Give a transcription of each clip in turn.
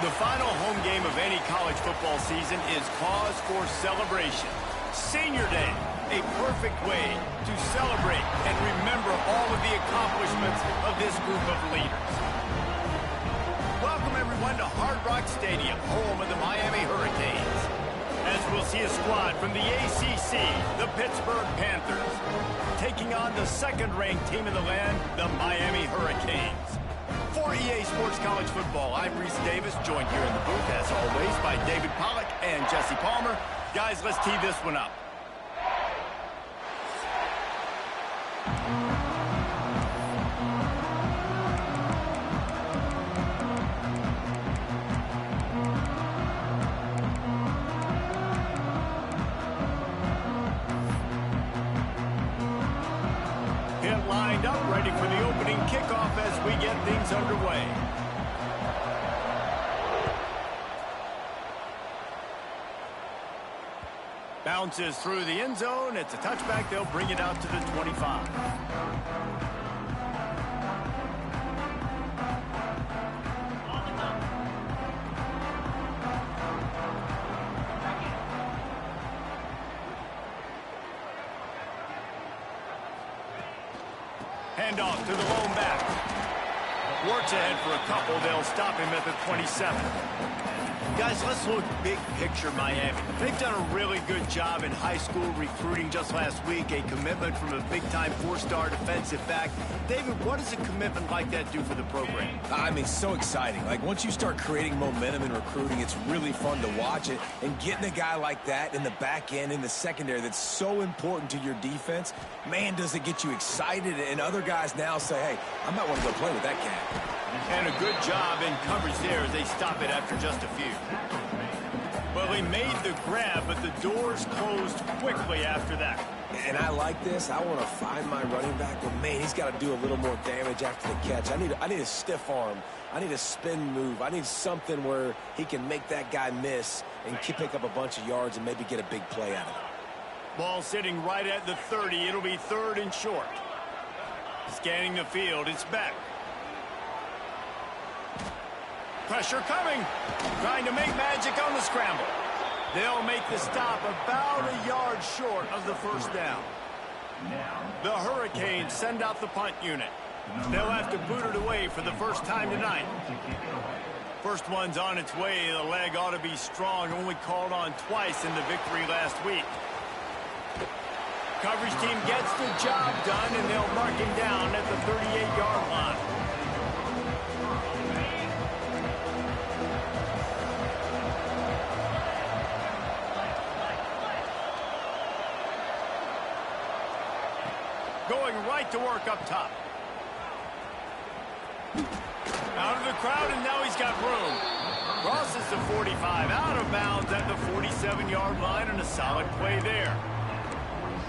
The final home game of any college football season is cause for celebration. Senior Day, a perfect way to celebrate and remember all of the accomplishments of this group of leaders. Welcome, everyone, to Hard Rock Stadium, home of the Miami Hurricanes. As we'll see a squad from the ACC, the Pittsburgh Panthers, taking on the second-ranked team in the land, the Miami Hurricanes. For EA Sports College Football, I'm Reese Davis, joined here in the booth, as always, by David Pollack and Jesse Palmer. Guys, let's tee this one up. Lined up, ready for the opening kickoff as we get things underway. Bounces through the end zone. It's a touchback. They'll bring it out to the 25. Handoff to the lone back. Works ahead for a couple. They'll stop him at the 27. Guys, let's look big picture Miami. They've done a really good job in high school recruiting just last week. A commitment from a big-time four-star defensive back. David, what does a commitment like that do for the program? I mean, so exciting. Like, once you start creating momentum in recruiting, it's really fun to watch it. And getting a guy like that in the back end, in the secondary, that's so important to your defense, man, does it get you excited. And other guys now say, hey, I might want to go play with that cat. And a good job in coverage there as they stop it after just a few. Well, he made the grab, but the doors closed quickly after that. And I like this. I want to find my running back, but man, he's got to do a little more damage after the catch. I need a stiff arm. I need a spin move. I need something where he can make that guy miss and pick up a bunch of yards and maybe get a big play out of it. Ball sitting right at the 30. It'll be third and short. Scanning the field. It's Beck. Pressure coming. Trying to make magic on the scramble. They'll make the stop about a yard short of the first down. The Hurricanes send out the punt unit. They'll have to boot it away for the first time tonight. First one's on its way. The leg ought to be strong. Only called on twice in the victory last week. Coverage team gets the job done, and they'll mark him down at the 38-yard line. Going right to work up top. Out of the crowd, and now he's got room. Crosses the 45, out of bounds at the 47-yard line, and a solid play there.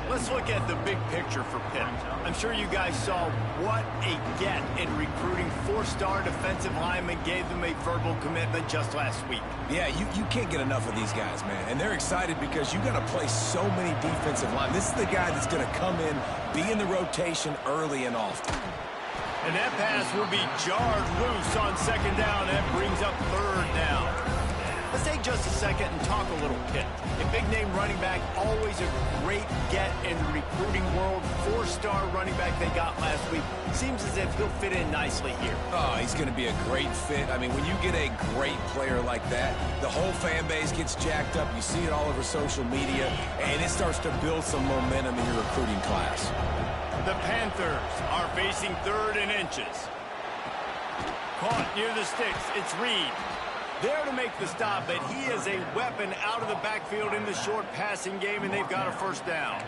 Let's look at the big picture for Pitt. I'm sure you guys saw what a get in recruiting. Four-star defensive linemen gave them a verbal commitment just last week. Yeah, you can't get enough of these guys, man. And they're excited because you got to play so many defensive linemen. This is the guy that's going to come in, be in the rotation early and often. And that pass will be jarred loose on second down. That brings up third down. Let's take just a second and talk a little Pitt. A big-name running back, always a great get in the recruiting world. Four-star running back they got last week. Seems as if he'll fit in nicely here. Oh, he's going to be a great fit. I mean, when you get a great player like that, the whole fan base gets jacked up. You see it all over social media, and it starts to build some momentum in your recruiting class. The Panthers are facing third and inches. Caught near the sticks. It's Reed. There to make the stop, but he is a weapon out of the backfield in the short passing game, and they've got a first down.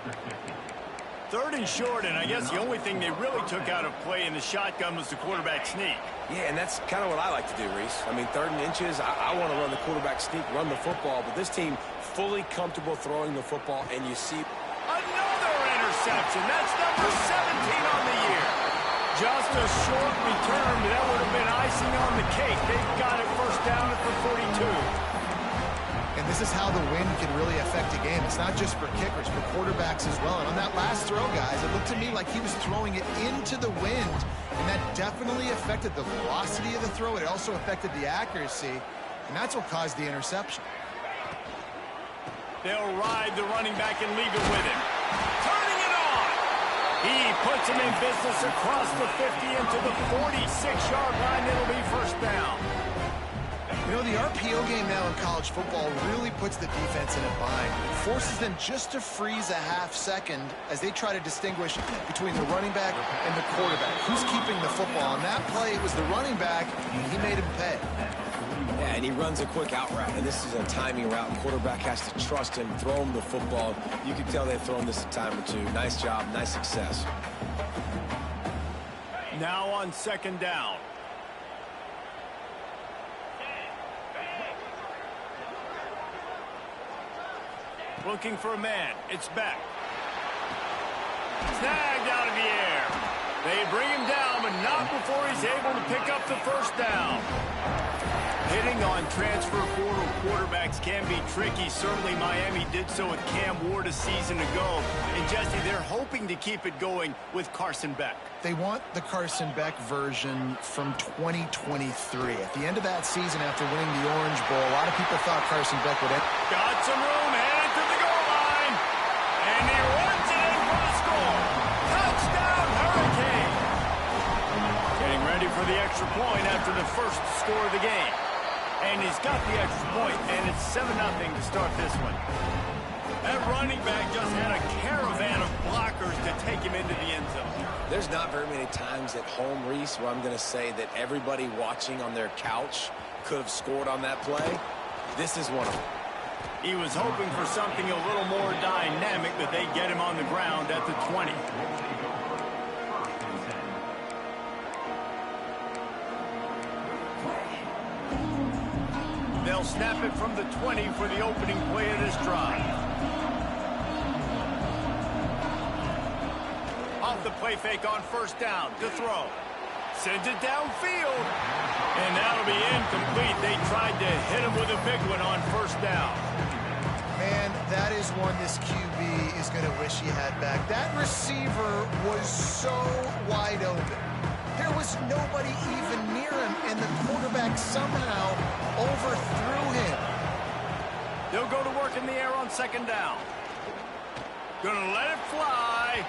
Third and short, and I guess the only thing they really took out of play in the shotgun was the quarterback sneak. Yeah, and that's kind of what I like to do, Reese. I mean, third and inches, I want to run the quarterback sneak, run the football, but this team fully comfortable throwing the football, and you see... Another interception. That's number 17 on the year. Just a short return, but that would have been icing on the cake. They've got it first down at the 42. And this is how the wind can really affect a game. It's not just for kickers, for quarterbacks as well. And on that last throw, guys, it looked to me like he was throwing it into the wind. And that definitely affected the velocity of the throw. It also affected the accuracy. And that's what caused the interception. They'll ride the running back and leave it with him. Turning it on. He puts him in business across the 50 into the 46-yard line. It'll be first down. You know, the RPO game now in college football really puts the defense in a bind. It forces them just to freeze a half second as they try to distinguish between the running back and the quarterback. Who's keeping the football? On that play, it was the running back, and he made him pay. Yeah, and he runs a quick out route, and this is a timing route. Quarterback has to trust him, throw him the football. You can tell they've thrown this a time or two. Nice job, nice success. Now on second down. Looking for a man. It's Beck. Snagged out of the air. They bring him down, but not before he's able to pick up the first down. Hitting on transfer portal quarterbacks can be tricky. Certainly Miami did so with Cam Ward a season ago. And Jesse, they're hoping to keep it going with Carson Beck. They want the Carson Beck version from 2023. At the end of that season, after winning the Orange Bowl, a lot of people thought Carson Beck would end. Got some room, headed to the goal line. And he runs it in for the score. Touchdown, Hurricane. Getting ready for the extra point after the first score of the game. And he's got the extra point, and it's 7-0 to start this one. That running back just had a caravan of blockers to take him into the end zone. There's not very many times at home, Reese, where I'm going to say that everybody watching on their couch could have scored on that play. This is one of them. He was hoping for something a little more dynamic, but they get him on the ground at the 20. They'll snap it from the 20 for the opening play of this drive. Off the play fake on first down to throw. Sends it downfield. And that'll be incomplete. They tried to hit him with a big one on first down. Man, that is one this QB is going to wish he had back. That receiver was so wide open. There was nobody even near him, and the quarterback somehow overthrew him. They'll go to work in the air on second down. Gonna let it fly.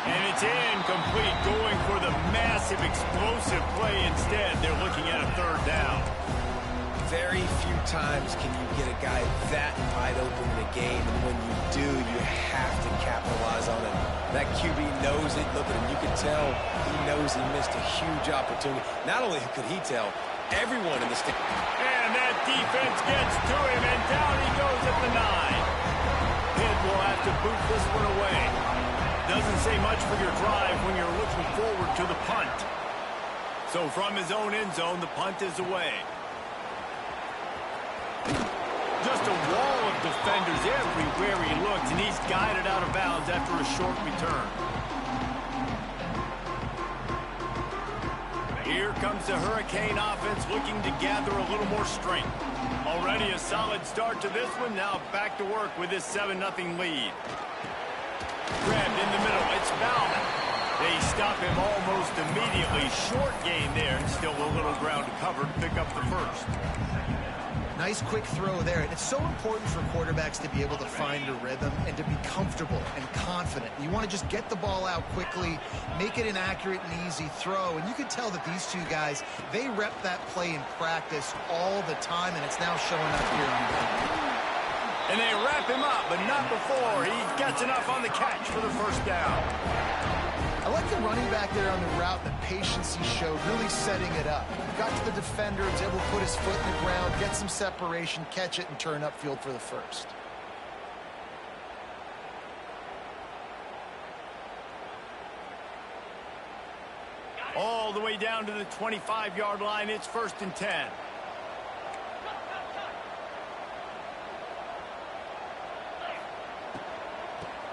And it's incomplete, going for the massive explosive play instead. They're looking at a third down. Very few times can you get a guy that wide open in a game, and when you do, you have to capitalize on it. That QB knows it. Look at him. You can tell he knows he missed a huge opportunity. Not only could he tell, everyone in the stadium. And that defense gets to him, and down he goes at the 9. Pitt will have to boot this one away. Doesn't say much for your drive when you're looking forward to the punt. So from his own end zone, the punt is away. Just a wall of defenders everywhere he looks, and he's guided out of bounds after a short return. Here comes the Hurricane offense looking to gather a little more strength. Already a solid start to this one. Now back to work with this 7-0 lead. Grabbed in the middle. It's Bauman. They stop him almost immediately. Short gain there, and still a little ground to cover to pick up the first. Nice quick throw there. And it's so important for quarterbacks to be able to find a rhythm and to be comfortable and confident. You want to just get the ball out quickly, make it an accurate and easy throw. And you can tell that these two guys, they rep that play in practice all the time, and it's now showing up here on film. And they wrap him up, but not before he gets enough on the catch for the first down. I like the running back there on the route, the patience he showed, really setting it up. Got to the defender, was able to put his foot in the ground, get some separation, catch it, and turn upfield for the first. All the way down to the 25-yard line. It's 1st and 10.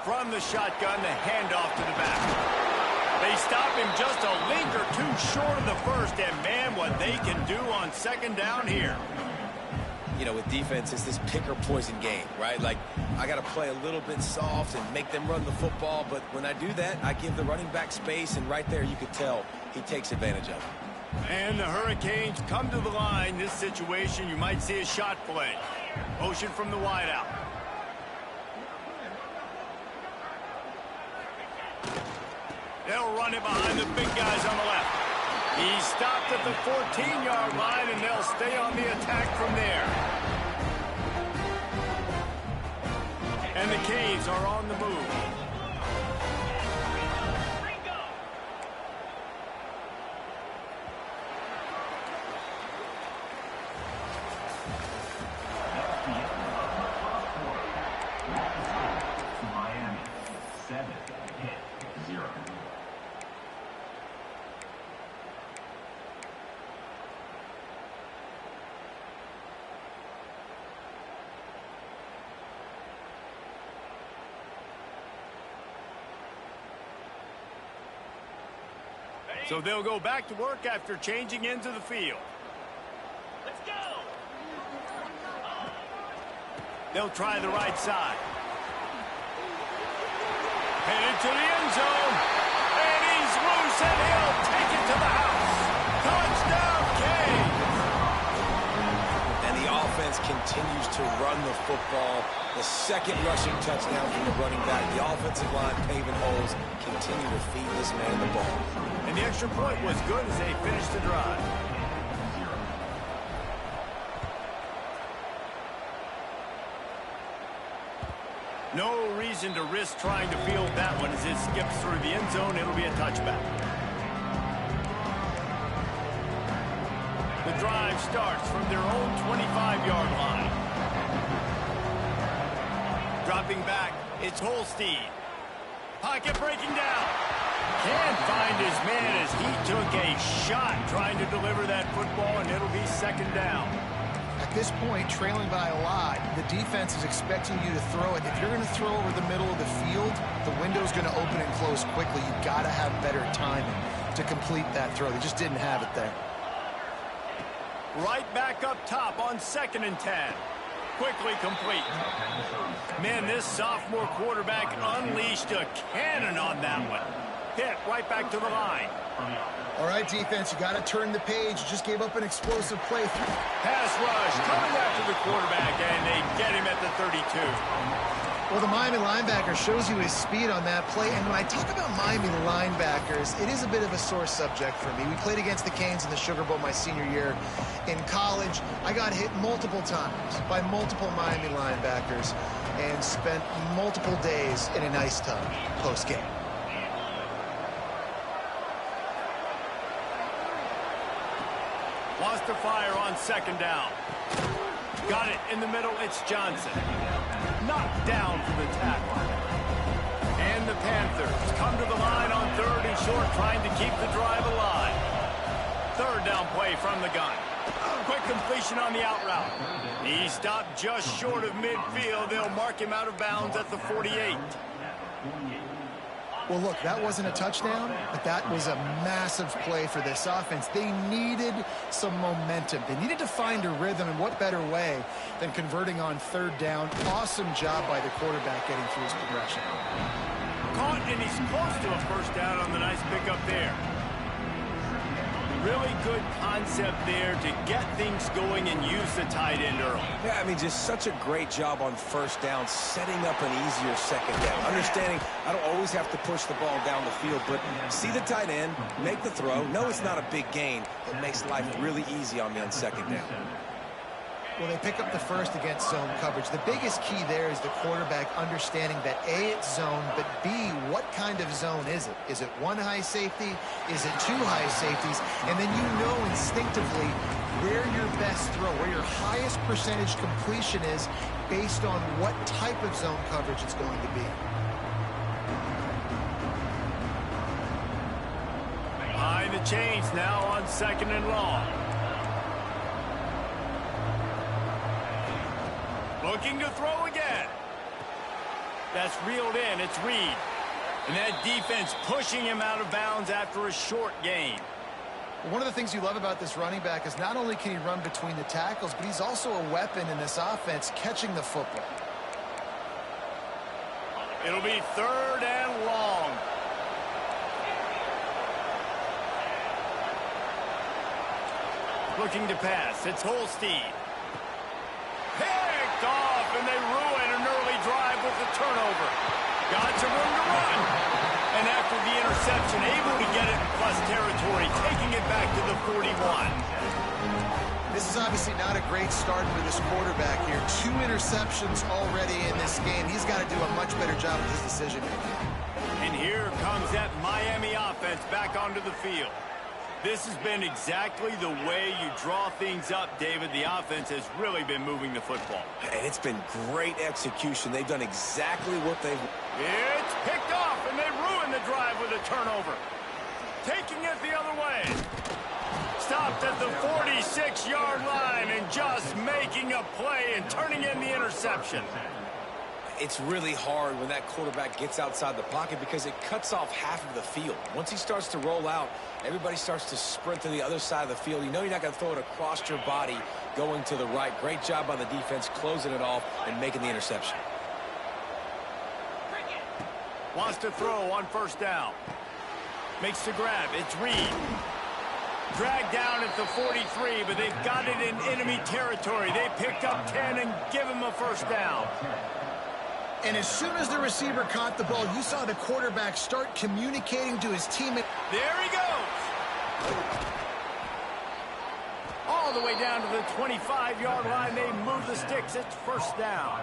From the shotgun, the handoff to the back. They stop him just a link or two short of the first, and man, what they can do on second down here. You know, with defense, it's this pick or poison game, right? Like, I got to play a little bit soft and make them run the football, but when I do that, I give the running back space, and right there you could tell he takes advantage of it. And the Hurricanes come to the line. This situation, you might see a shot play. Motion from the wideout. They'll run it behind the big guys on the left. He stopped at the 14-yard line, and they'll stay on the attack from there. And the Canes are on the move. Miami 7-0. So they'll go back to work after changing into the field. Let's go! They'll try the right side. Headed to the end zone. And he's loose, and he'll take it to the house. Touchdown, Canes! And the offense continues to run the football. The second rushing touchdown from the running back. The offensive line paving holes. Continue to feed this man the ball. And the extra point was good as they finished the drive. No reason to risk trying to field that one as it skips through the end zone. It'll be a touchback. The drive starts from their own 25-yard line. Dropping back, it's Holstein. Pocket breaking down. Can't find his man as he took a shot trying to deliver that football, and it'll be second down. At this point, trailing by a lot, the defense is expecting you to throw it. If you're going to throw over the middle of the field, the window's going to open and close quickly. You've got to have better timing to complete that throw. They just didn't have it there. Right back up top on 2nd and 10. Quickly complete. Man, this sophomore quarterback unleashed a cannon on that one. Hit right back to the line. All right, defense, you got to turn the page. You just gave up an explosive play. Pass rush coming after the quarterback, and they get him at the 32. Well, the Miami linebacker shows you his speed on that play. And when I talk about Miami linebackers, it is a bit of a sore subject for me. We played against the Canes in the Sugar Bowl my senior year in college. I got hit multiple times by multiple Miami linebackers and spent multiple days in an ice tub post-game. Lost to fire on 2nd down. Got it in the middle. It's Johnson. Knocked down for the tackle. And the Panthers come to the line on 3rd and short, trying to keep the drive alive. 3rd down play from the gun. Quick completion on the out route. He stopped just short of midfield. They'll mark him out of bounds at the 48. Well, look, that wasn't a touchdown, but that was a massive play for this offense. They needed some momentum. They needed to find a rhythm, and what better way than converting on 3rd down. Awesome job by the quarterback getting through his progression. Caught, and he's close to a 1st down on the nice pickup there. Really good concept there to get things going and use the tight end early. Yeah, I mean, just such a great job on 1st down, setting up an easier 2nd down. Understanding I don't always have to push the ball down the field, but see the tight end, make the throw. No, it's not a big gain. It makes life really easy on me on 2nd down. Well, they pick up the 1st against zone coverage. The biggest key there is the quarterback understanding that A, it's zone, but B, what kind of zone is it? Is it 1 high safety? Is it 2 high safeties? And then you know instinctively where your best throw, where your highest percentage completion is based on what type of zone coverage it's going to be. Behind the chains now on 2nd and long. Looking to throw again. That's reeled in. It's Reed. And that defense pushing him out of bounds after a short gain. One of the things you love about this running back is not only can he run between the tackles, but he's also a weapon in this offense catching the football. It'll be 3rd and long. Looking to pass. It's Holstein. Picked off, and they ruin an early drive with the turnover. Got some room to run. And after the interception, able to get it in plus territory, taking it back to the 41. This is obviously not a great start for this quarterback here. 2 interceptions already in this game. He's got to do a much better job of his decision making. And here comes that Miami offense back onto the field. This has been exactly the way you draw things up, David. The offense has really been moving the football. And it's been great execution. They've done exactly what they've... It's picked off, and they ruin the drive with a turnover. Taking it the other way. Stopped at the 46-yard line and just making a play and turning in the interception. It's really hard when that quarterback gets outside the pocket because it cuts off half of the field. Once he starts to roll out, everybody starts to sprint to the other side of the field. You know you're not going to throw it across your body going to the right. Great job by the defense closing it off and making the interception. Wants to throw on first down. Makes the grab. It's Reed. Dragged down at the 43, but they've got it in enemy territory. They picked up 10 and give him a first down. And as soon as the receiver caught the ball, you saw the quarterback start communicating to his teammate. There he goes. All the way down to the 25-yard line. They move the sticks. It's first down.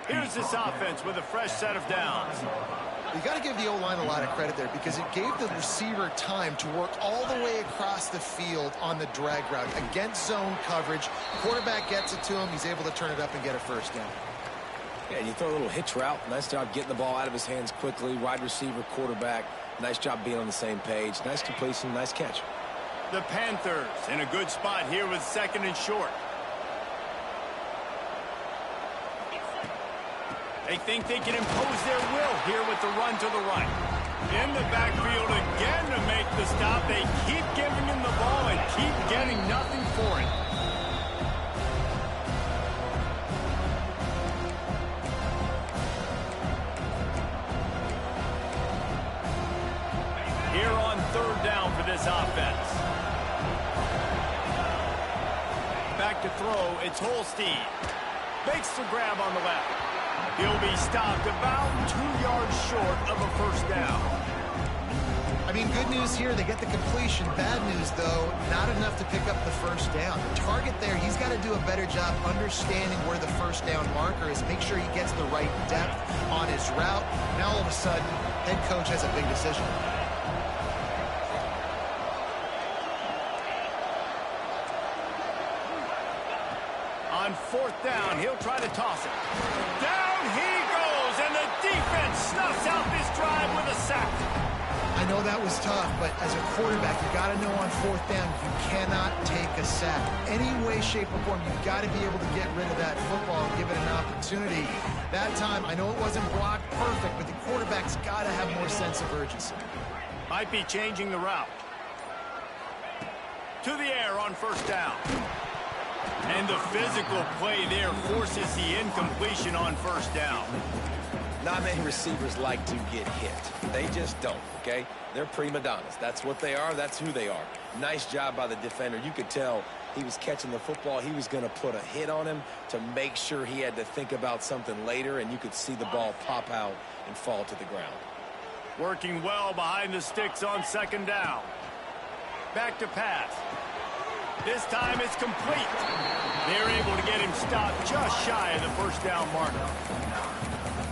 Here's this offense with a fresh set of downs. You got to give the O-line a lot of credit there because it gave the receiver time to work all the way across the field on the drag route against zone coverage. Quarterback gets it to him. He's able to turn it up and get a first down. Yeah, you throw a little hitch route. Nice job getting the ball out of his hands quickly. Wide receiver, quarterback. Nice job being on the same page. Nice completion, nice catch. The Panthers in a good spot here with second and short. They think they can impose their will here with the run to the right. In the backfield again to make the stop. They keep giving him the ball and keep getting nothing for it. Here on third down for this offense. Back to throw, it's Holstein. Makes the grab on the left. He'll be stopped about 2 yards short of a first down. I mean, good news here, they get the completion. Bad news, though, not enough to pick up the first down. The target there, he's got to do a better job understanding where the first down marker is, make sure he gets the right depth on his route. Now, all of a sudden, head coach has a big decision. On fourth down, he'll try to toss it. Down he goes, and the defense snuffs out this drive with a sack. I know that was tough, but as a quarterback, you got to know on fourth down, you cannot take a sack. Any way, shape, or form, you've got to be able to get rid of that football and give it an opportunity. That time, I know it wasn't blocked perfect, but the quarterback's got to have more sense of urgency. Might be changing the route. To the air on first down. And the physical play there forces the incompletion on first down. Not many receivers like to get hit. They just don't, okay? They're prima donnas. That's what they are. That's who they are. Nice job by the defender. You could tell he was catching the football. He was going to put a hit on him to make sure he had to think about something later, and you could see the ball pop out and fall to the ground. Working well behind the sticks on second down. Back to pass. This time it's complete. They're able to get him stopped just shy of the first down marker.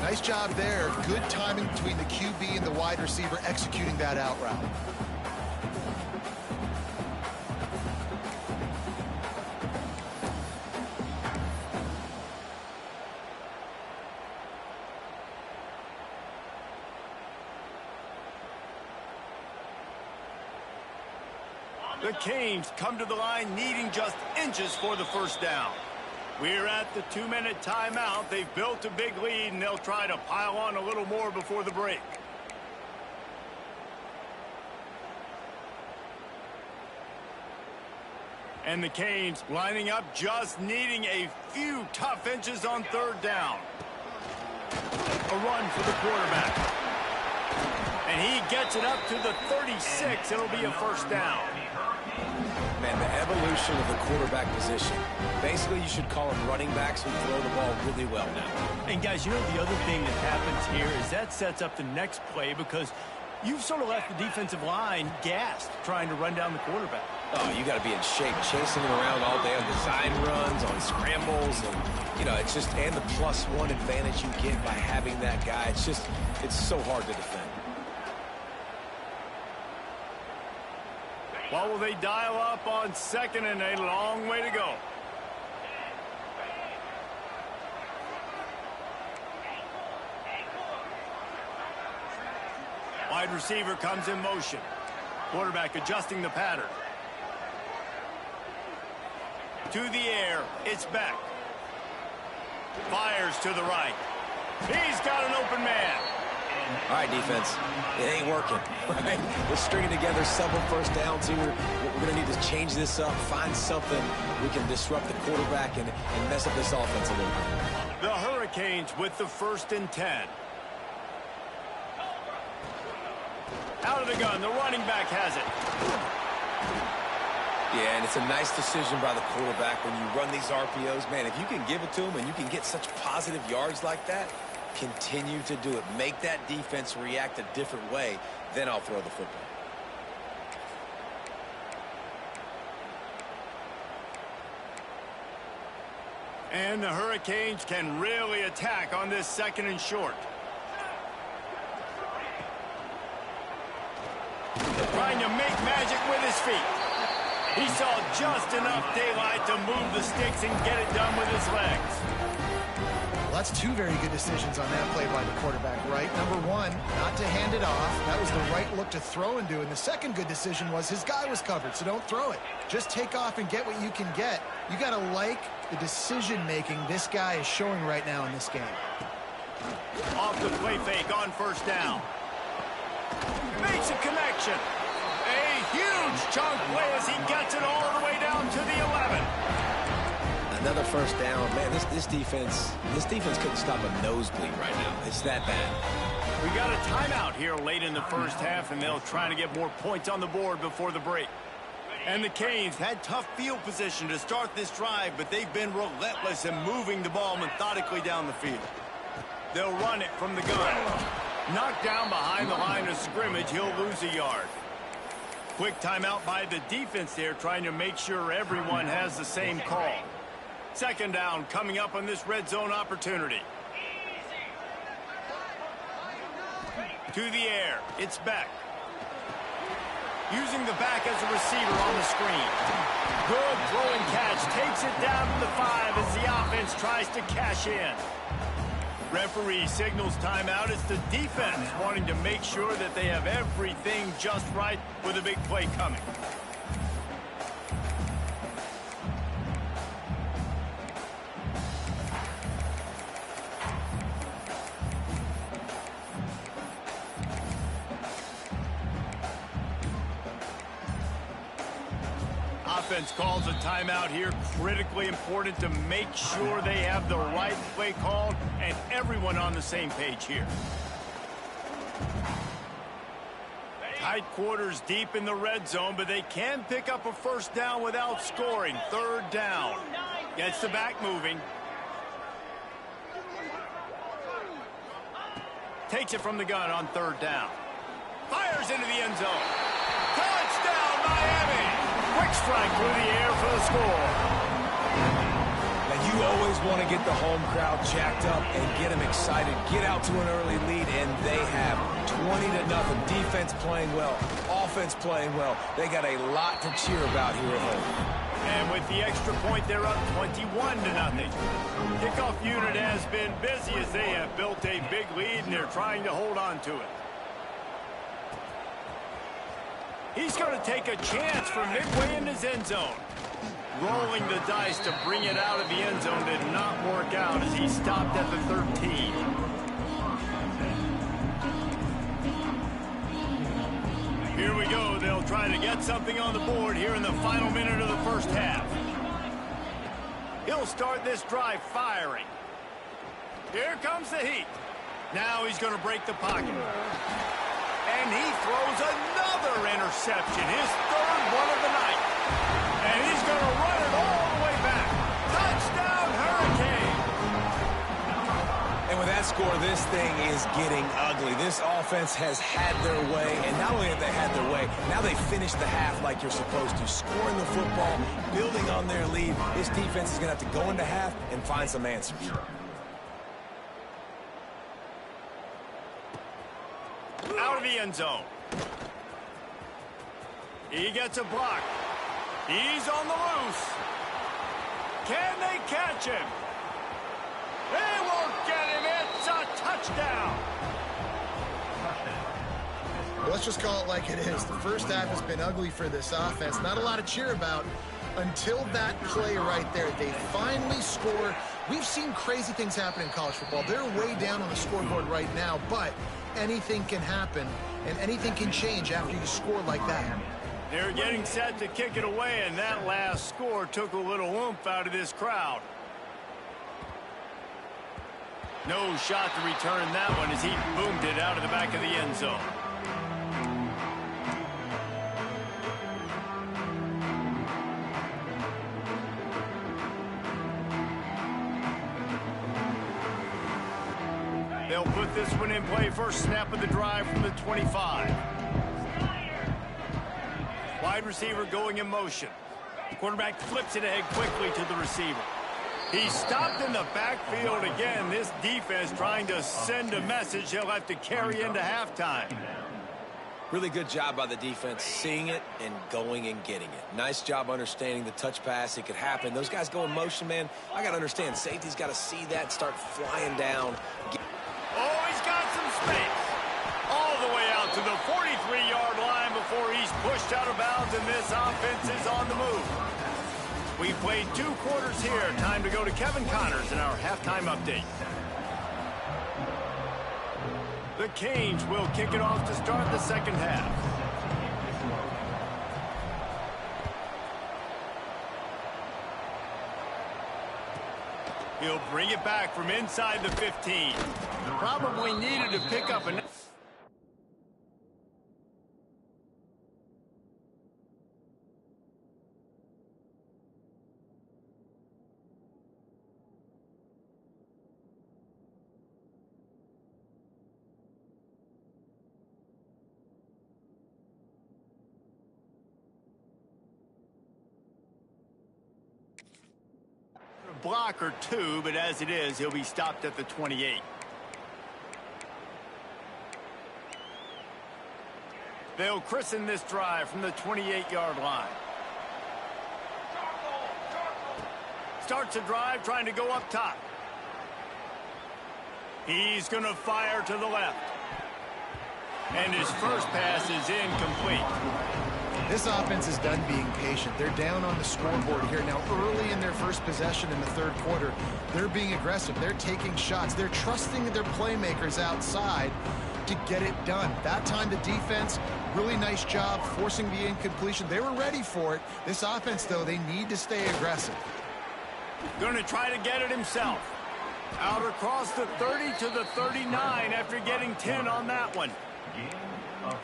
Nice job there. Good timing between the QB and the wide receiver executing that out route. The Canes come to the line needing just inches for the first down. We're at the 2-minute timeout. They've built a big lead, and they'll try to pile on a little more before the break. And the Canes lining up, just needing a few tough inches on third down. A run for the quarterback. And he gets it up to the 36. It'll be a first down. Man, the evolution evolution of the quarterback position. Basically, you should call them running backs who throw the ball really well now. And guys, you know the other thing that happens here is that sets up the next play because you've sort of left the defensive line gassed trying to run down the quarterback. Oh, you got to be in shape, chasing him around all day on design runs, on scrambles, and, you know, it's just, and the +1 advantage you get by having that guy. It's just, it's so hard to defend. What will they dial up on second and a long way to go? Wide receiver comes in motion. Quarterback adjusting the pattern. To the air, it's Beck. Fires to the right. He's got an open man. All right, defense, it ain't working, right? We're stringing together several first downs here. We're going to need to change this up, find something we can disrupt the quarterback and mess up this offense a little bit. The Hurricanes with the 1st and 10. Out of the gun, the running back has it. Yeah, and it's a nice decision by the quarterback when you run these RPOs. Man, if you can give it to him and you can get such positive yards like that, continue to do it. Make that defense react a different way, then I'll throw the football. And the Hurricanes can really attack on this 2nd and short. Trying to make magic with his feet. He saw just enough daylight to move the sticks and get it done with his legs. Well, that's 2 very good decisions on that play by the quarterback, right? Number 1, not to hand it off. That was the right look to throw into. And the second good decision was his guy was covered, so don't throw it. Just take off and get what you can get. You got to like the decision-making this guy is showing right now in this game. Off the play fake on 1st down. Makes a connection. A huge chunk play as he gets it all the way down to the 11. Another 1st down. Man, this defense couldn't stop a nosebleed right now. It's that bad. We got a timeout here late in the 1st half, and they'll try to get more points on the board before the break. And the Canes had tough field position to start this drive, but they've been relentless in moving the ball methodically down the field. They'll run it from the gun. Knocked down behind the line of scrimmage, he'll lose a yard. Quick timeout by the defense there, trying to make sure everyone has the same call. 2nd down coming up on this red zone opportunity. To the air, it's Beck. Using the back as a receiver on the screen. Good throwing catch, takes it down to the 5 as the offense tries to cash in. Referee signals timeout. It's the defense wanting to make sure that they have everything just right with a big play coming. Offense calls a timeout here. Critically important to make sure they have the right play called and everyone on the same page here. Tight quarters deep in the red zone, but they can pick up a 1st down without scoring. 3rd down. Gets the back moving. Takes it from the gun on 3rd down. Fires into the end zone. Touchdown, Miami! Quick strike through the air for the score. And you always want to get the home crowd jacked up and get them excited. Get out to an early lead, and they have 20-0. Defense playing well, offense playing well. They got a lot to cheer about here at home. And with the extra point, they're up 21-0. Kickoff unit has been busy as they have built a big lead, and they're trying to hold on to it. He's going to take a chance from midway in his end zone. Rolling the dice to bring it out of the end zone did not work out as he stopped at the 13. Here we go. They'll try to get something on the board here in the final minute of the 1st half. He'll start this drive firing. Here comes the heat. Now he's going to break the pocket. And he throws another interception, his 3rd one of the night. And he's going to this thing is getting ugly. This offense has had their way, and not only have they had their way, now they finish the half like you're supposed to, scoring the football, building on their lead. This defense is going to have to go into half and find some answers. Out of the end zone. He gets a block. He's on the loose. Can they catch him? They won't get him. It's a touchdown. Well, let's just call it like it is. The first half has been ugly for this offense. Not a lot to cheer about until that play right there. They finally score. We've seen crazy things happen in college football. They're way down on the scoreboard right now, but anything can happen, and anything can change after you score like that. They're getting set to kick it away, and that last score took a little oomph out of this crowd. No shot to return that one as he boomed it out of the back of the end zone. They'll put this one in play. First snap of the drive from the 25. Wide receiver going in motion. The quarterback flips it ahead quickly to the receiver. He's stopped in the backfield again. This defense trying to send a message they'll have to carry into halftime. Really good job by the defense seeing it and going and getting it. Nice job understanding the touch pass. It could happen. Those guys go in motion, man. I got to understand. Safety's got to see that and start flying down. Oh, he's got some space. All the way out to the 43-yard line before he's pushed out of bounds, and this offense is on the move. We've played 2 quarters here. Time to go to Kevin Connors in our halftime update. The Canes will kick it off to start the second half. He'll bring it back from inside the 15. Probably needed to pick up an... block or 2, but as it is, he'll be stopped at the 28. They'll christen this drive from the 28-yard line. Starts a drive trying to go up top. He's going to fire to the left. And his first pass is incomplete. This offense is done being patient. They're down on the scoreboard here. Now, early in their first possession in the third quarter, they're being aggressive. They're taking shots. They're trusting their playmakers outside to get it done. That time, the defense, really nice job forcing the incompletion. They were ready for it. This offense, though, they need to stay aggressive. Going to try to get it himself. Out across the 30 to the 39 after getting 10 on that one.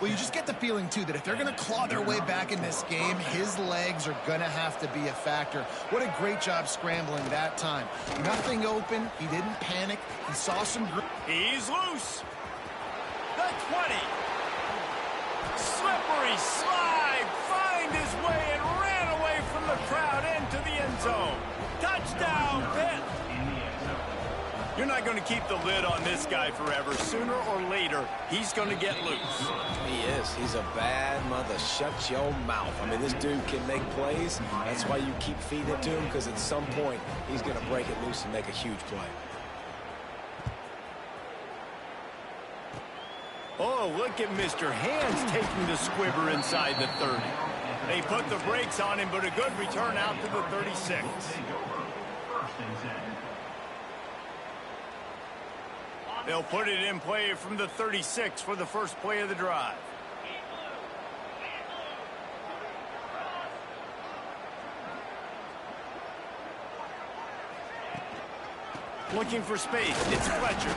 Well, you just get the feeling, too, that if they're going to claw their way back in this game, his legs are going to have to be a factor. What a great job scrambling that time. Nothing open. He didn't panic. He saw some... He's loose. The 20. Slippery slide. Find his way and ran away from the crowd into the end zone. Touchdown, Pitt. You're not going to keep the lid on this guy forever. Sooner or later, he's going to get loose. He is. He's a bad mother. Shut your mouth. I mean, this dude can make plays. That's why you keep feeding it to him, because at some point, he's going to break it loose and make a huge play. Oh, look at Mr. Hands taking the squibber inside the 30. They put the brakes on him, but a good return out to the 36. They'll put it in play from the 36 for the first play of the drive. Looking for space. It's Fletcher.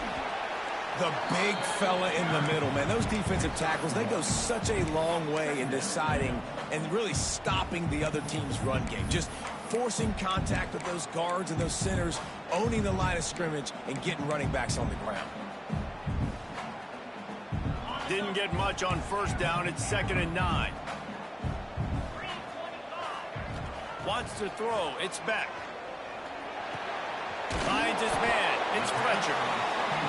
The big fella in the middle, man. Those defensive tackles, they go such a long way in deciding and really stopping the other team's run game. Just forcing contact with those guards and those centers, owning the line of scrimmage, and getting running backs on the ground. Didn't get much on first down. It's 2nd and 9. Wants to throw. It's Beck. Finds his man. It's Fletcher.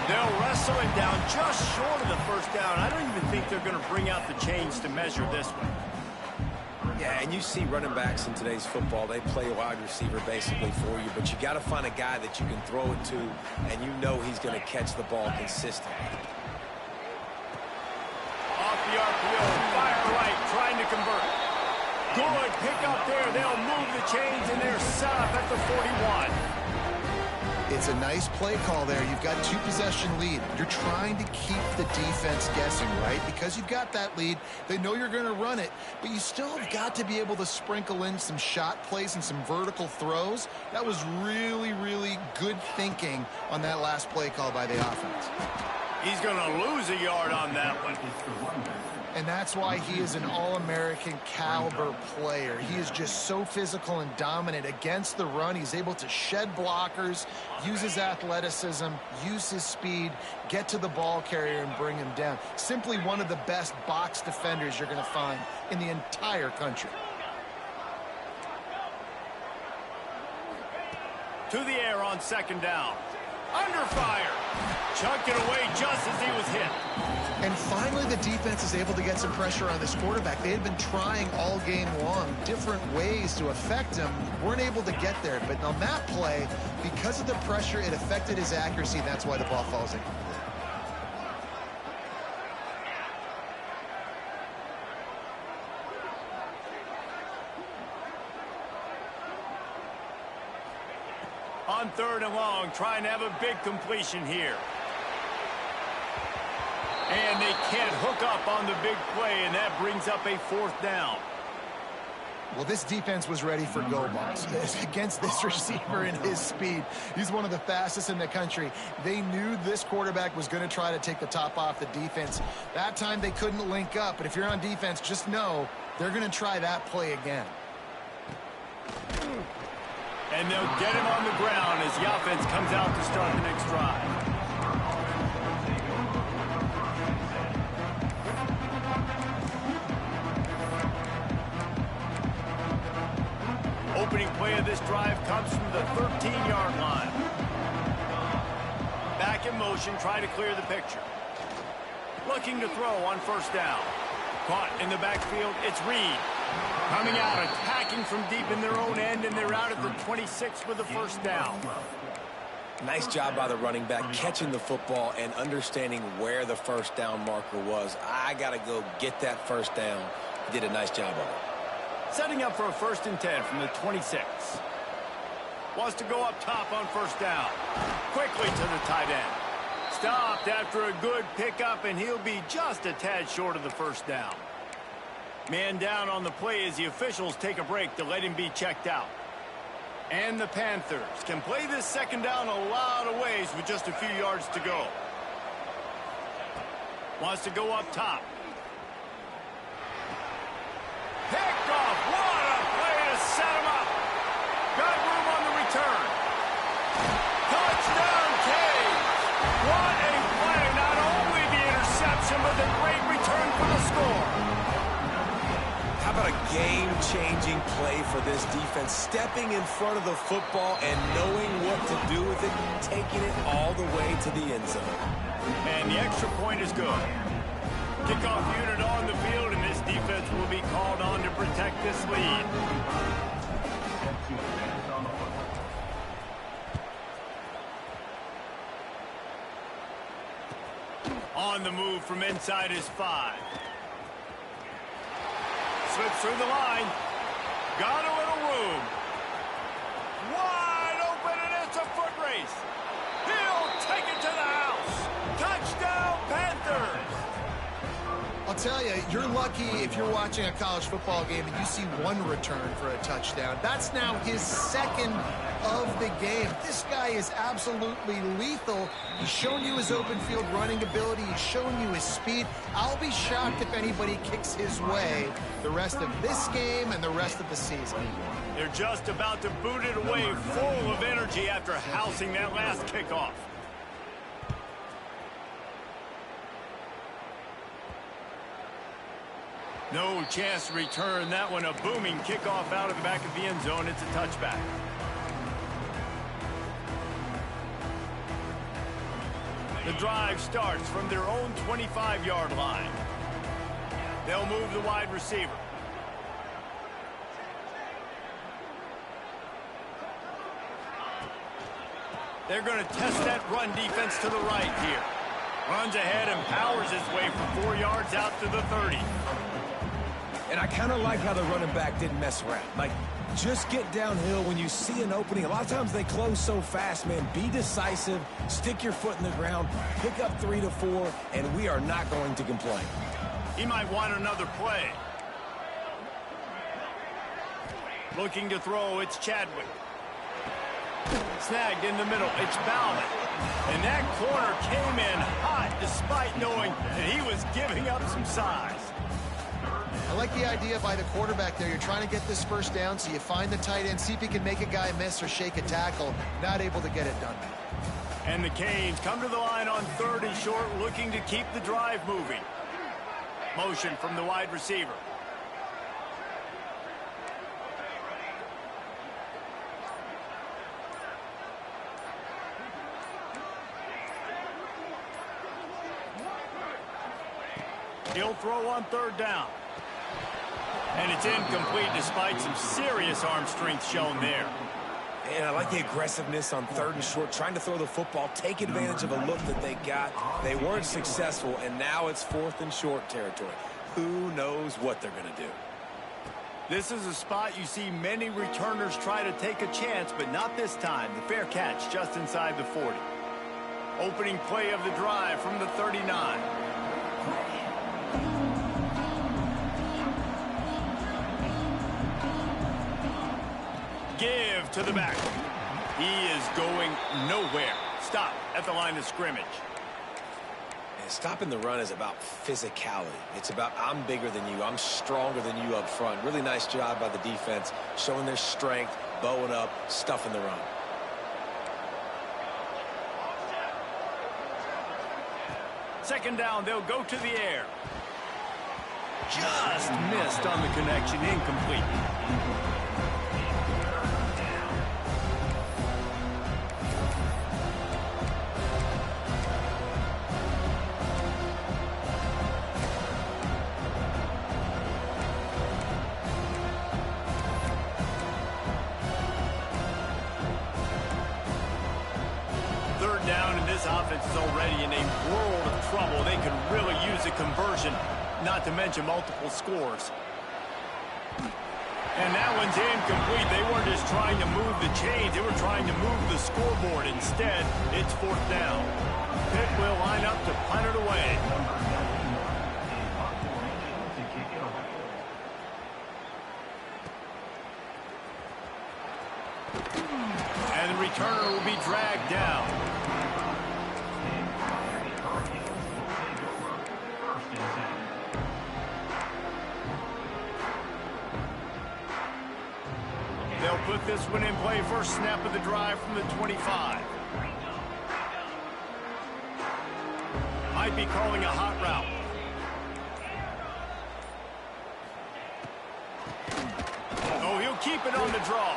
They'll wrestle it down just short of the first down. I don't even think they're going to bring out the chains to measure this one. Yeah, and you see running backs in today's football, they play a wide receiver basically for you, but you got to find a guy that you can throw it to, and you know he's going to catch the ball consistently. Off the RPO, fire right, trying to convert. Good pick up there. They'll move the chains, and they're set up at the 41. It's a nice play call there. You've got 2-possession lead. You're trying to keep the defense guessing, right? Because you've got that lead, they know you're going to run it, but you still have got to be able to sprinkle in some shot plays and some vertical throws. That was really, really good thinking on that last play call by the offense. He's going to lose a yard on that one. And that's why he is an All-American caliber player. He is just so physical and dominant against the run. He's able to shed blockers, use his athleticism, use his speed, get to the ball carrier and bring him down. Simply one of the best box defenders you're going to find in the entire country. To the air on 2nd down. Under fire. Chucked it away just as he was hit. And finally, the defense is able to get some pressure on this quarterback. They had been trying all game long different ways to affect him. Weren't able to get there. But on that play, because of the pressure, it affected his accuracy. And that's why the ball falls incomplete. On 3rd and long, trying to have a big completion here. And they can't hook up on the big play, and that brings up a 4th down. Well, this defense was ready for go balls against this receiver and his speed. He's one of the fastest in the country. They knew this quarterback was going to try to take the top off the defense. That time they couldn't link up, but if you're on defense, just know they're going to try that play again. And they'll get him on the ground as the offense comes out to start the next drive. Opening play of this drive comes from the 13-yard line. Back in motion, try to clear the picture. Looking to throw on 1st down. Caught in the backfield, it's Reed. Coming out, attacking from deep in their own end, and they're out at the 26 with the 1st down. Nice job by the running back, catching the football and understanding where the 1st down marker was. I got to go get that 1st down. He did a nice job of it. Setting up for a 1st and 10 from the 26. Wants to go up top on 1st down. Quickly to the tight end. Stopped after a good pickup, and he'll be just a tad short of the 1st down. Man down on the play as the officials take a break to let him be checked out. And the Panthers can play this 2nd down a lot of ways with just a few yards to go. Wants to go up top. Picked off. What a play to set him up. Got room on the return. Touchdown, Cage. What a play. Not only the interception, but the great return for the score. How about a game-changing play for this defense? Stepping in front of the football and knowing what to do with it, taking it all the way to the end zone. And the extra point is good. Kickoff unit on the field, and this defense will be called on to protect this lead. On the move from inside his 5. Slips through the line. Got a little room. Wide open, and it's a foot race. He'll take it to the house. Touchdown, Panthers. I'll tell you, you're lucky if you're watching a college football game and you see one return for a touchdown. That's now his 2nd of the game. This guy is absolutely lethal. He's shown you his open field running ability. He's shown you his speed. I'll be shocked if anybody kicks his way the rest of this game and the rest of the season. They're just about to boot it away, full of energy after housing that last kickoff. No chance to return that one. A booming kickoff out of the back of the end zone. It's a touchback. The drive starts from their own 25-yard line. They'll move the wide receiver. They're going to test that run defense to the right here. Runs ahead and powers his way for 4 yards out to the 30. And I kind of like how the running back didn't mess around. Like, just get downhill when you see an opening. A lot of times they close so fast, man. Be decisive, stick your foot in the ground, pick up 3 to 4, and we are not going to complain. He might want another play. Looking to throw, it's Chadwick. Snagged in the middle, it's Bauman. And that corner came in hot despite knowing that he was giving up some size. I like the idea by the quarterback there. You're trying to get this first down, so you find the tight end, see if he can make a guy miss or shake a tackle. Not able to get it done. And the Canes come to the line on 3rd and short, looking to keep the drive moving. Motion from the wide receiver. He'll throw on 3rd down. And it's incomplete despite some serious arm strength shown there. And I like the aggressiveness on 3rd and short, trying to throw the football, take advantage of a look that they got. They weren't successful, and now it's 4th and short territory. Who knows what they're going to do? This is a spot you see many returners try to take a chance, but not this time. The fair catch just inside the 40. Opening play of the drive from the 39. Give to the back. He is going nowhere. Stop at the line of scrimmage. And stopping the run is about physicality. It's about I'm bigger than you. I'm stronger than you up front. Really nice job by the defense, showing their strength, bowing up, stuffing the run. Second down, they'll go to the air. Just missed on the connection, incomplete. Offense is already in a world of trouble. They could really use a conversion, not to mention multiple scores. And that one's incomplete. They weren't just trying to move the chains. They were trying to move the scoreboard. Instead, it's 4th down. Pitt will line up to punt it away. And the returner will be dragged down. They'll put this one in play. First snap of the drive from the 25. Might be calling a hot route. Oh, he'll keep it on the draw.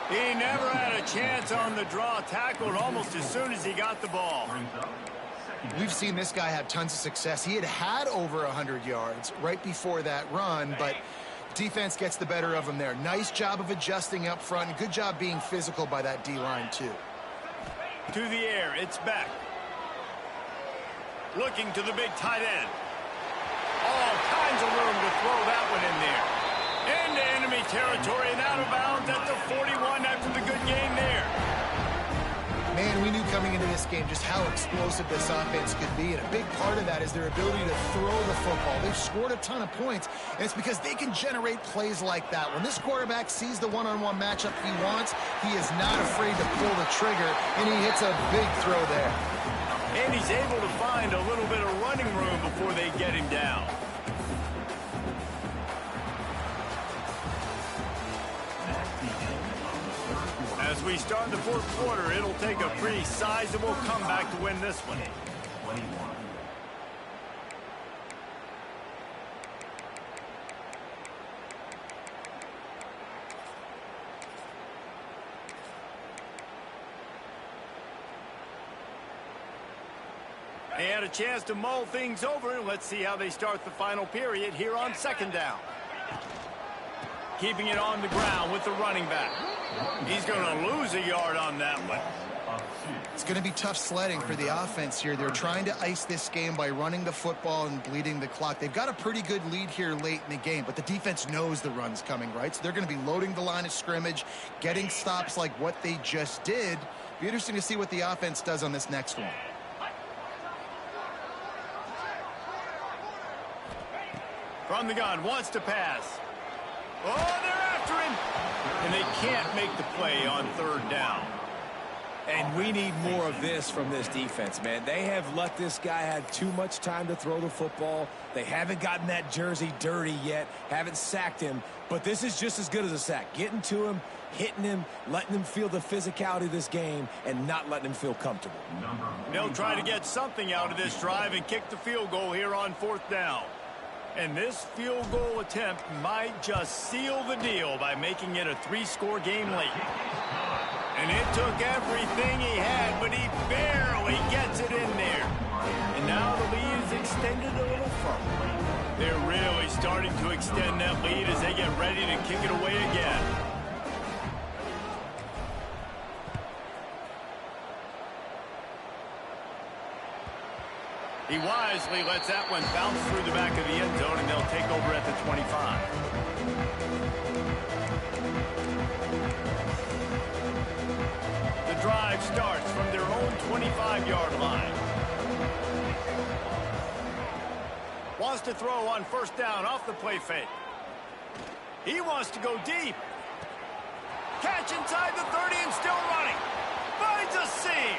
He never had a chance on the draw. Tackled almost as soon as he got the ball. We've seen this guy have tons of success. He had over 100 yards right before that run, but defense gets the better of him there. Nice job of adjusting up front. Good job being physical by that D-line, too. To the air, it's back. Looking to the big tight end. All kinds of room to throw that one in there. Into enemy territory and out of bounds at the 41 after the good game there. Man, we knew coming into this game just how explosive this offense could be, and a big part of that is their ability to throw the football. They've scored a ton of points, and it's because they can generate plays like that. When this quarterback sees the one-on-one matchup he wants, he is not afraid to pull the trigger, and he hits a big throw there. And he's able to find a little bit of running room before they get him down. As we start the 4th quarter, it'll take a pretty sizable comeback to win this one. And a chance to mull things over. Let's see how they start the final period here on second down. Keeping it on the ground with the running back. He's going to lose a yard on that one. It's going to be tough sledding for the offense here. They're trying to ice this game by running the football and bleeding the clock. They've got a pretty good lead here late in the game, but the defense knows the run's coming, right? So they're going to be loading the line of scrimmage, getting stops like what they just did. Be interesting to see what the offense does on this next one. From the gun, wants to pass. Oh, they're after him. And they can't make the play on third down. And we need more of this from this defense, man. They have let this guy have too much time to throw the football. They haven't gotten that jersey dirty yet, haven't sacked him. But this is just as good as a sack. Getting to him, hitting him, letting him feel the physicality of this game, and not letting him feel comfortable. They'll try to get something out of this drive and kick the field goal here on fourth down. And this field goal attempt might just seal the deal by making it a 3-score game late. And it took everything he had, but he barely gets it in there. And now the lead is extended a little further. They're really starting to extend that lead as they get ready to kick it away again. He wisely lets that one bounce through the back of the end zone, and they'll take over at the 25. The drive starts from their own 25-yard line. Wants to throw on first down off the play fake. He wants to go deep. Catch inside the 30 and still running. Finds a seam.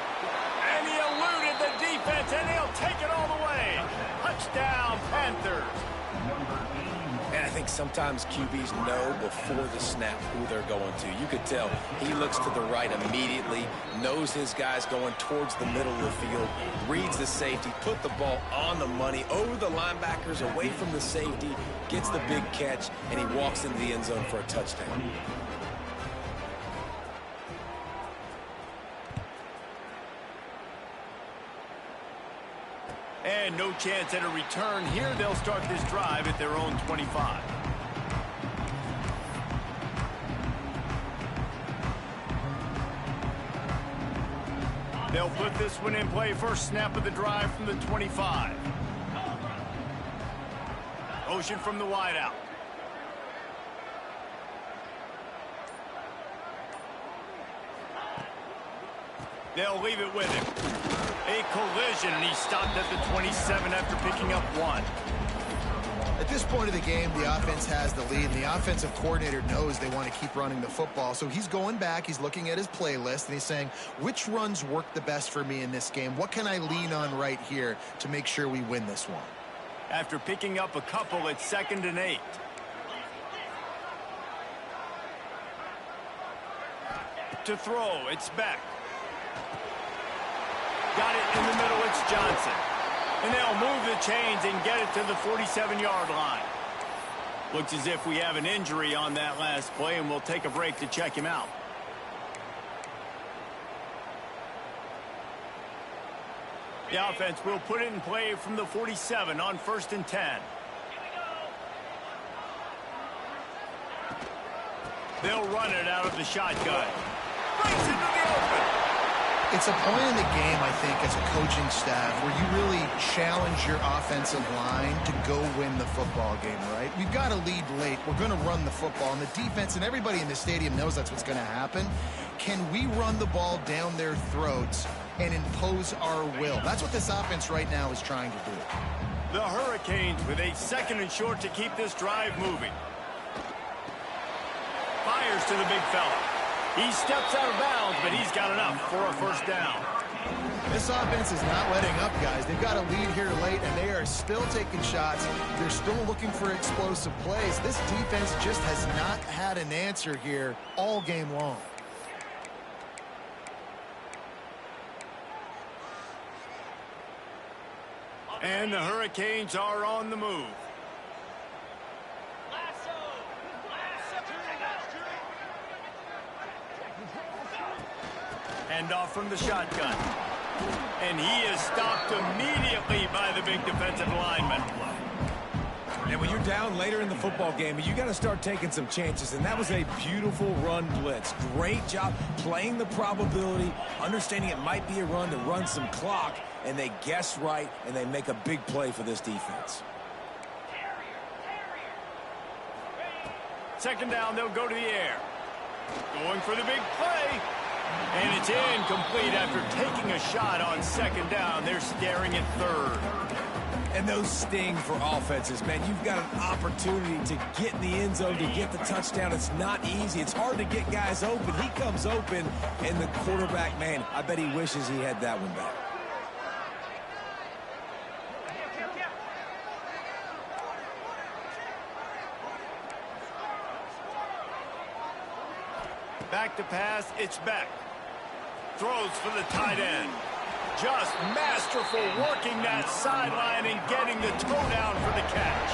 And he eluded the defense, and he'll take it all the way. Touchdown, Panthers. And I think sometimes QBs know before the snap who they're going to. You could tell he looks to the right immediately, knows his guy's going towards the middle of the field, reads the safety, put the ball on the money, over the linebackers, away from the safety, gets the big catch, and he walks into the end zone for a touchdown. And no chance at a return here. They'll start this drive at their own 25. They'll put this one in play. First snap of the drive from the 25. Motion from the wideout. They'll leave it with him. A collision, and he stopped at the 27 after picking up 1. At this point of the game, the offense has the lead, and the offensive coordinator knows they want to keep running the football. So he's going back, he's looking at his playlist, and he's saying, which runs work the best for me in this game? What can I lean on right here to make sure we win this one? After picking up a couple, it's 2nd and 8. To throw, it's Beck. Got it in the middle, it's Johnson. And they'll move the chains and get it to the 47-yard line. Looks as if we have an injury on that last play, and we'll take a break to check him out. The offense will put it in play from the 47 on 1st and 10. They'll run it out of the shotgun. Brings it to the open. It's a point in the game, I think, as a coaching staff where you really challenge your offensive line to go win the football game, right? We've got to lead late. We're going to run the football, and the defense and everybody in the stadium knows that's what's going to happen. Can we run the ball down their throats and impose our will? That's what this offense right now is trying to do. The Hurricanes with a 2nd and short to keep this drive moving. Fires to the big fella. He steps out of bounds, but he's got enough for a first down. This offense is not letting up, guys. They've got a lead here late, and they are still taking shots. They're still looking for explosive plays. This defense just has not had an answer here all game long. And the Hurricanes are on the move. Hand off from the shotgun. And he is stopped immediately by the big defensive lineman. And when you're down later in the football game, you got to start taking some chances, and that was a beautiful run blitz. Great job playing the probability, understanding it might be a run to run some clock, and they guess right, and they make a big play for this defense. Second down, they'll go to the air. Going for the big play. And it's incomplete after taking a shot on second down. They're staring at third. And those sting for offenses, man. You've got an opportunity to get in the end zone, to get the touchdown. It's not easy. It's hard to get guys open. He comes open, and the quarterback, man, I bet he wishes he had that one back. Back to pass, it's Beck. Throws for the tight end. Just masterful working that sideline and getting the toe down for the catch.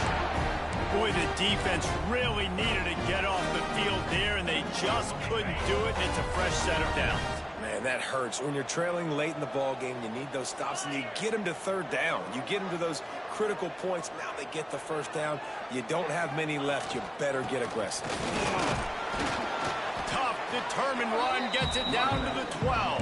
Boy, the defense really needed to get off the field there, and they just couldn't do it, and it's a fresh set of downs. Man, that hurts. When you're trailing late in the ball game, you need those stops, and you get them to third down. You get them to those critical points. Now they get the first down. You don't have many left. You better get aggressive. Tough, determined run gets it down to the 12.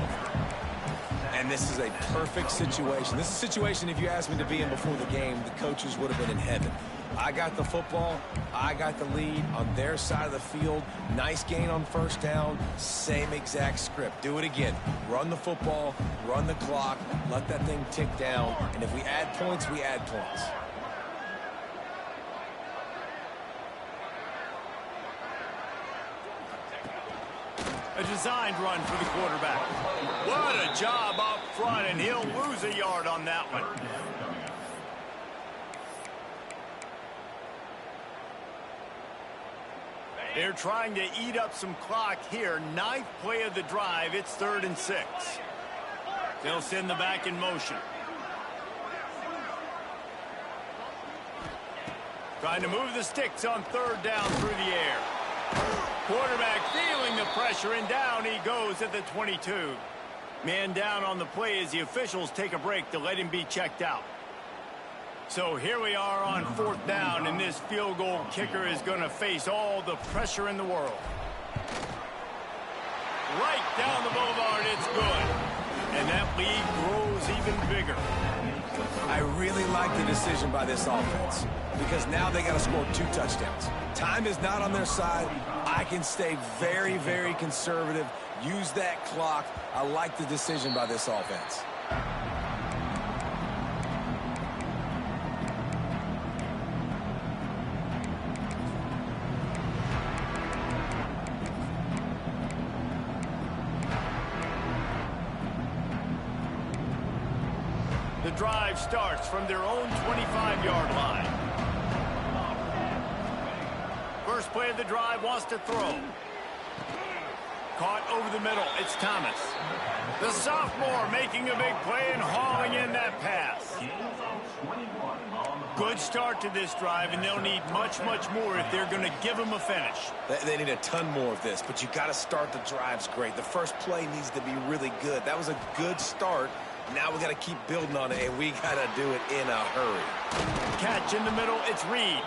And this is a perfect situation. This is a situation, if you asked me to be in before the game, the coaches would have been in heaven. I got the football. I got the lead on their side of the field. Nice gain on first down. Same exact script. Do it again. Run the football, run the clock, let that thing tick down. And if we add points, we add points. A designed run for the quarterback. What a job up front, and he'll lose a yard on that one. They're trying to eat up some clock here. Ninth play of the drive. It's 3rd and 6. They'll send the back in motion. Trying to move the sticks on 3rd down through the air. Quarterback feeling the pressure, and down he goes at the 22. Man down on the play as the officials take a break to let him be checked out. So here we are on 4th down, and this field goal kicker is going to face all the pressure in the world. Right down the boulevard, it's good. And that lead grows even bigger. I really like the decision by this offense because now they got to score 2 touchdowns. Time is not on their side. I can stay very, very conservative. Use that clock. I like the decision by this offense. The drive starts from their own 25-yard line. First play of the drive, wants to throw. Caught over the middle, it's Thomas. The sophomore making a big play and hauling in that pass. Good start to this drive, and they'll need much, much more if they're going to give them a finish. They need a ton more of this, but you got to start the drives great. The first play needs to be really good. That was a good start. Now we got to keep building on it, and we got to do it in a hurry. Catch in the middle, it's Reed.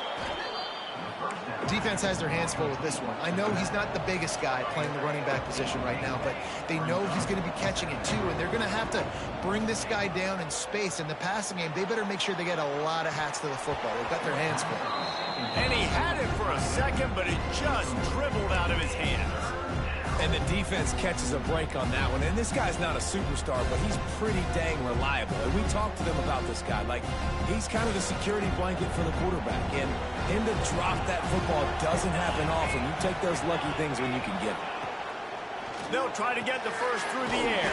Defense has their hands full with this one. I know he's not the biggest guy playing the running back position right now, but they know he's going to be catching it too, and they're going to have to bring this guy down in space. In the passing game, they better make sure they get a lot of hats to the football. They've got their hands full. And he had it for a second, but it just dribbled out of his hands. And the defense catches a break on that one. And this guy's not a superstar, but he's pretty dang reliable. And we talked to them about this guy. Like, he's kind of the security blanket for the quarterback. And him to drop that football doesn't happen often. You take those lucky things when you can get it. They'll try to get the first through the air.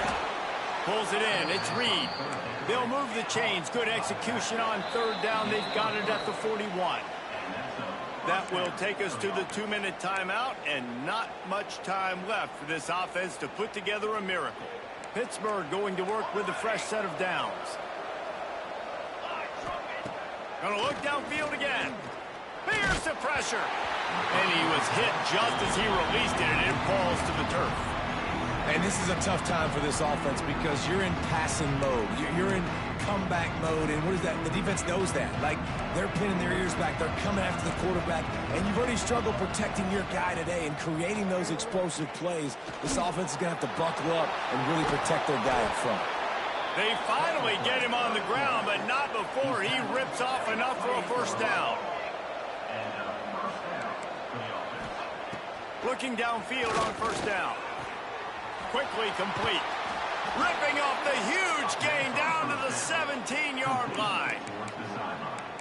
Pulls it in. It's Reed. They'll move the chains. Good execution on 3rd down. They've got it at the 41. That will take us to the 2-minute timeout, and not much time left for this offense to put together a miracle. Pittsburgh going to work with a fresh set of downs. Going to look downfield again. Fears the pressure. And he was hit just as he released it, and it falls to the turf. And this is a tough time for this offense because you're in passing mode. You're in comeback mode, and what is that? The defense knows that. Like, they're pinning their ears back. They're coming after the quarterback, and you've already struggled protecting your guy today and creating those explosive plays. This offense is going to have to buckle up and really protect their guy up front. They finally get him on the ground, but not before he rips off enough for a first down. Looking downfield on first down. Quickly complete. Ripping off the huge gain down to the 17-yard line.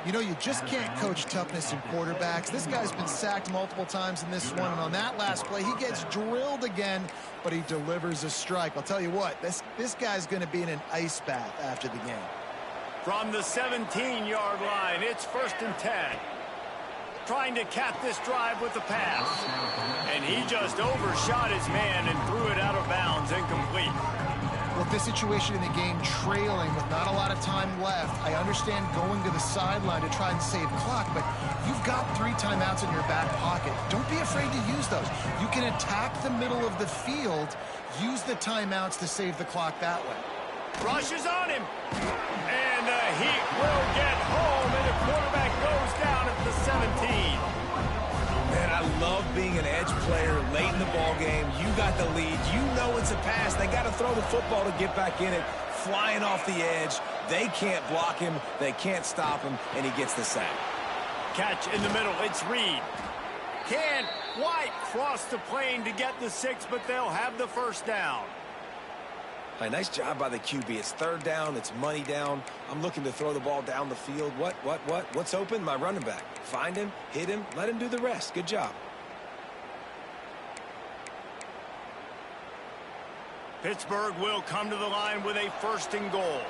You know, you just can't coach toughness in quarterbacks. This guy's been sacked multiple times in this one, and on that last play, he gets drilled again, but he delivers a strike. I'll tell you what, this guy's going to be in an ice bath after the game. From the 17-yard line, it's 1st and 10. Trying to cap this drive with the pass. And he just overshot his man and threw it out of bounds, incomplete. With this situation in the game trailing with not a lot of time left, I understand going to the sideline to try and save clock, but you've got 3 timeouts in your back pocket. Don't be afraid to use those. You can attack the middle of the field, use the timeouts to save the clock that way. Rushes on him. And the Heat will get home, and the quarterback goes down at the 17. Man, I love being an edge player late in the ball game. You got the lead. You know it's a pass. They got to throw the football to get back in it. Flying off the edge. They can't block him. They can't stop him, and he gets the sack. Catch in the middle. It's Reed. Can't quite cross the plane to get the 6, but they'll have the first down. Hey, nice job by the QB. It's 3rd down. It's money down. I'm looking to throw the ball down the field. What's open? My running back. Find him, hit him, let him do the rest. Good job. Pittsburgh will come to the line with a 1st and goal.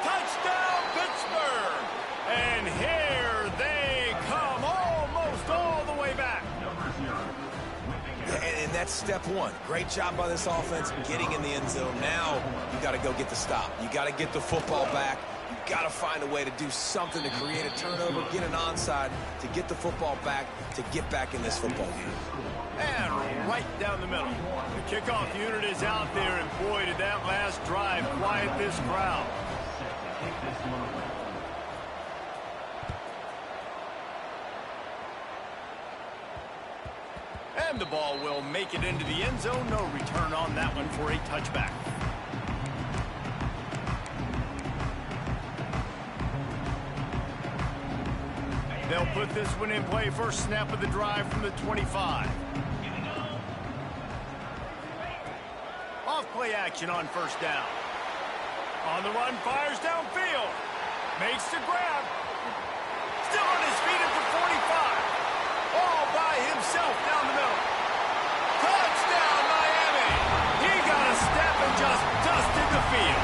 Touchdown, Pittsburgh! And here they come, almost all the way back. And that's step 1. Great job by this offense getting in the end zone. Now you got to go get the stop. You got to get the football back. You got to find a way to do something to create a turnover, get an onside, to get the football back, to get back in this football game. And right down the middle. The kickoff unit is out there, and boy, did that last drive quiet this crowd. And the ball will make it into the end zone. No return on that one for a touchback. They'll put this one in play. First snap of the drive from the 25. Off play action on first down. On the run, fires downfield. Makes the grab. Still on his feet at the 45. All by himself down the middle. Touchdown, Miami. He got a step and just dusted the field.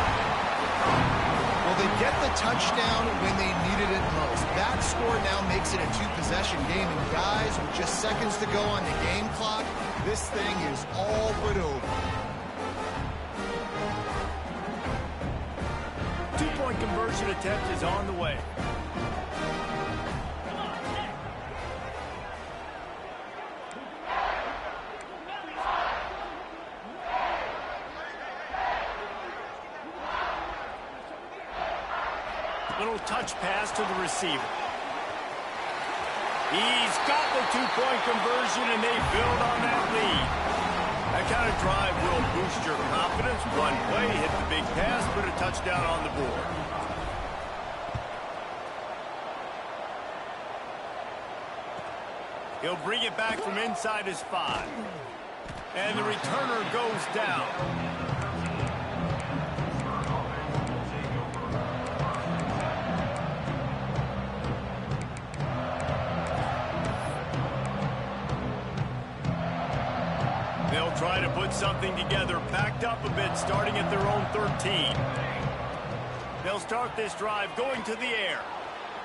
Well, they get the touchdown when they needed it most. That score now makes it a 2-possession game, and guys, with just seconds to go on the game clock, this thing is all but over. 2-point conversion attempt is on the way. Little touch pass to the receiver. He's got the 2-point conversion, and they build on that lead. That kind of drive will boost your confidence. One play, hit the big pass, put a touchdown on the board. He'll bring it back from inside his 5. And the returner goes down. They'll try to put something together, backed up a bit, starting at their own 13. They'll start this drive going to the air,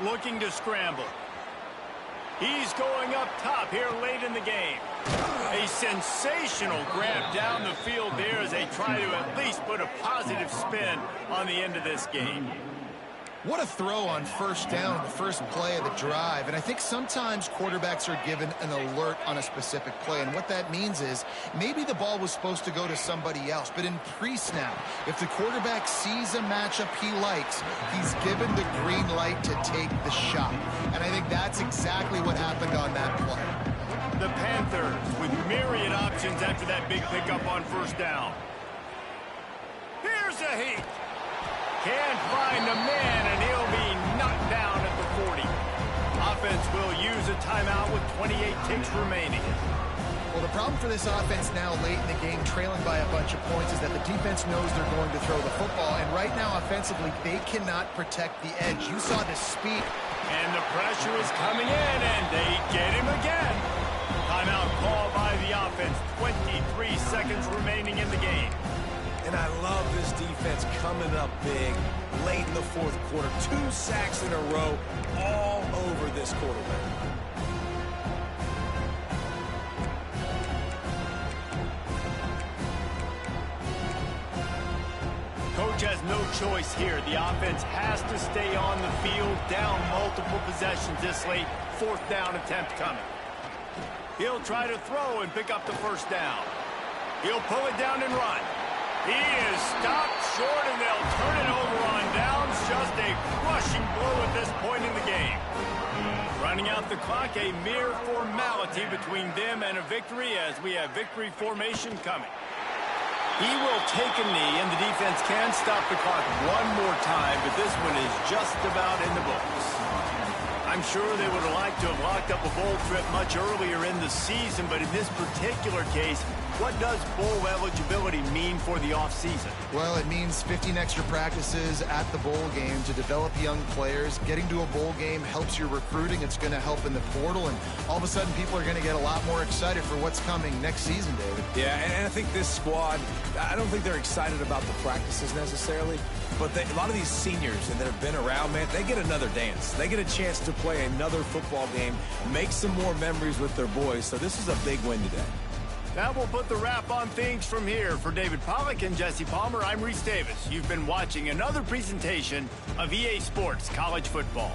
looking to scramble. He's going up top here late in the game. A sensational grab down the field there as they try to at least put a positive spin on the end of this game. What a throw on first down, the first play of the drive. And I think sometimes quarterbacks are given an alert on a specific play. And what that means is maybe the ball was supposed to go to somebody else. But in pre-snap, if the quarterback sees a matchup he likes, he's given the green light to take the shot. And I think that's exactly what happened on that play. The Panthers with myriad options after that big pickup on first down. Here's a heat. Can't find a man, and he'll be knocked down at the 40. Offense will use a timeout with 28 ticks remaining. Well, the problem for this offense now late in the game, trailing by a bunch of points, is that the defense knows they're going to throw the football. And right now, offensively, they cannot protect the edge. You saw the speed. And the pressure is coming in, and they get him again. Timeout call by the offense. 23 seconds remaining in the game. And I love this defense coming up big late in the fourth quarter. 2 sacks in a row all over this quarterback. Coach has no choice here. The offense has to stay on the field, down multiple possessions this late. Fourth down attempt coming. He'll try to throw and pick up the first down. He'll pull it down and run. He is stopped short, and they'll turn it over on downs. Just a crushing blow at this point in the game. Running out the clock, a mere formality between them and a victory as we have victory formation coming. He will take a knee, and the defense can stop the clock one more time, but this one is just about in the books. I'm sure they would have liked to have locked up a bowl trip much earlier in the season, but in this particular case, what does bowl eligibility mean for the offseason? Well, it means 15 extra practices at the bowl game to develop young players. Getting to a bowl game helps your recruiting. It's going to help in the portal, and all of a sudden people are going to get a lot more excited for what's coming next season, David. Yeah, and I think this squad, I don't think they're excited about the practices necessarily, but a lot of these seniors that have been around, man, they get another dance. They get a chance to play another football game, make some more memories with their boys, so this is a big win today. That will put the wrap on things from here. For David Pollack and Jesse Palmer, I'm Reese Davis. You've been watching another presentation of EA Sports College Football.